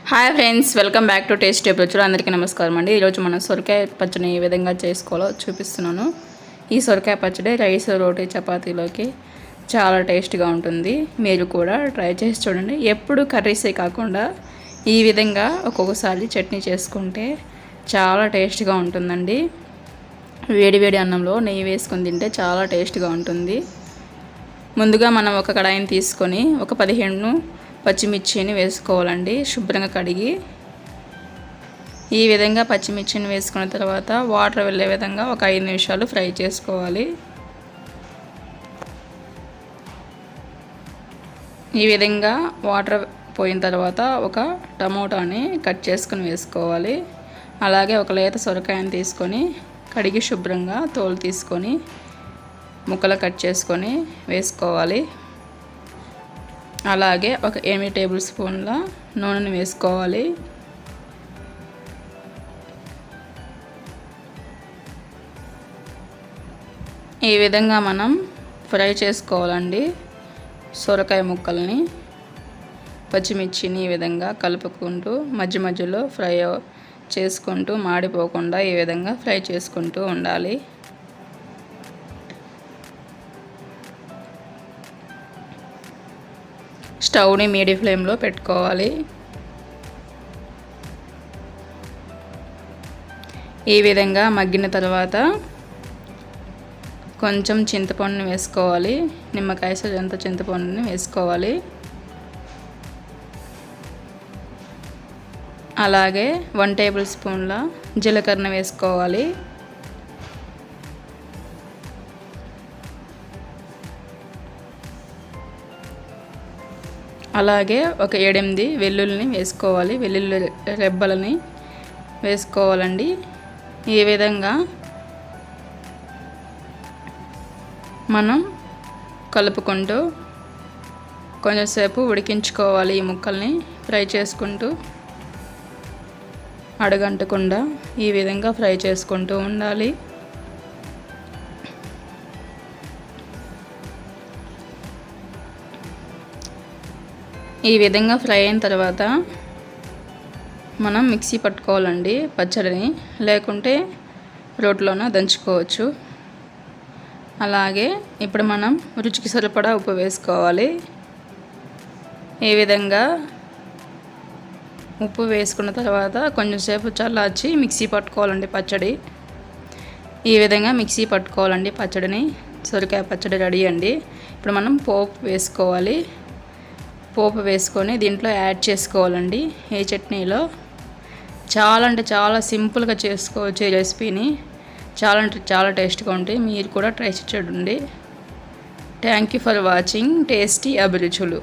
Hi friends, welcome back to taste table. అందరికీ నమస్కారం అండి. ఈరోజు మనం సొరకాయ పచ్చడిని ఏ విధంగా చేసుకోవాలో చూపిస్తున్నాను. ఈ సొరకాయ పచ్చడి రైస్, రోటీ, చపాతీలోకి చాలా టేస్ట్గా ఉంటుంది. మీరు కూడా ట్రై చేసి చూడండి. ఎప్పుడు కర్రీసే కాకుండా ఈ విధంగా ఒక్కొక్కసారి చట్నీ చేసుకుంటే చాలా టేస్ట్గా ఉంటుందండి. వేడివేడి అన్నంలో నెయ్యి వేసుకొని తింటే చాలా టేస్ట్గా ఉంటుంది. ముందుగా మనం ఒక కడాయిని తీసుకొని ఒక 15 పచ్చిమిర్చిని వేసుకోవాలండి. శుభ్రంగా కడిగి ఈ విధంగా పచ్చిమిర్చిని వేసుకున్న తర్వాత వాటర్ వెళ్ళే విధంగా ఒక 5 నిమిషాలు ఫ్రై చేసుకోవాలి. ఈ విధంగా వాటర్ పోయిన తర్వాత ఒక టమోటాని కట్ చేసుకుని వేసుకోవాలి. అలాగే ఒక లేత సొరకాయని తీసుకొని కడిగి శుభ్రంగా తోలు తీసుకొని ముక్కలు కట్ చేసుకొని వేసుకోవాలి. అలాగే ఒక 8 టేబుల్ స్పూన్ల నూనెని వేసుకోవాలి. ఈ విధంగా మనం ఫ్రై చేసుకోవాలండి. సొరకాయ ముక్కల్ని పచ్చిమిర్చిని ఈ విధంగా కలుపుకుంటూ మధ్య మధ్యలో ఫ్రై చేసుకుంటూ మాడిపోకుండా ఈ విధంగా ఫ్రై చేసుకుంటూ ఉండాలి. స్టవ్ని మీడియం ఫ్లేమ్లో పెట్టుకోవాలి. ఈ విధంగా మగ్గిన తర్వాత కొంచెం చింతపండుని వేసుకోవాలి. నిమ్మకాయ సైజంత చింతపండుని వేసుకోవాలి. అలాగే 1 టేబుల్ స్పూన్ల జీలకర్ర వేసుకోవాలి. అలాగే ఒక 7-8 వెల్లుల్లిని వేసుకోవాలి. వెల్లుల్లి రెబ్బలని వేసుకోవాలండి. ఈ విధంగా మనం కలుపుకుంటూ కొంచెంసేపు ఉడికించుకోవాలి. ఈ ముక్కల్ని ఫ్రై చేసుకుంటూ అడుగంటకుండా ఈ విధంగా ఫ్రై చేసుకుంటూ ఉండాలి. ఈ విధంగా ఫ్రై అయిన తర్వాత మనం మిక్సీ పట్టుకోవాలండి పచ్చడిని, లేకుంటే రోట్లోన దంచుకోవచ్చు. అలాగే ఇప్పుడు మనం రుచికి సరిపడా ఉప్పు వేసుకోవాలి. ఈ విధంగా ఉప్పు వేసుకున్న తర్వాత కొంచెంసేపు చల్లార్చి మిక్సీ పట్టుకోవాలండి పచ్చడి. ఈ విధంగా మిక్సీ పట్టుకోవాలండి పచ్చడిని. సొరకాయ పచ్చడి రెడీ అండి. ఇప్పుడు మనం పోపు వేసుకోవాలి. పోపు వేసుకొని దీంట్లో యాడ్ చేసుకోవాలండి. ఈ చట్నీలో చాలా అంటే చాలా సింపుల్గా చేసుకోవచ్చు. ఈ రెసిపీని చాలా అంటే చాలా టేస్ట్గా ఉంటాయి. మీరు కూడా ట్రై చేయండి. Thank you for watching tasty అభిరుచులు.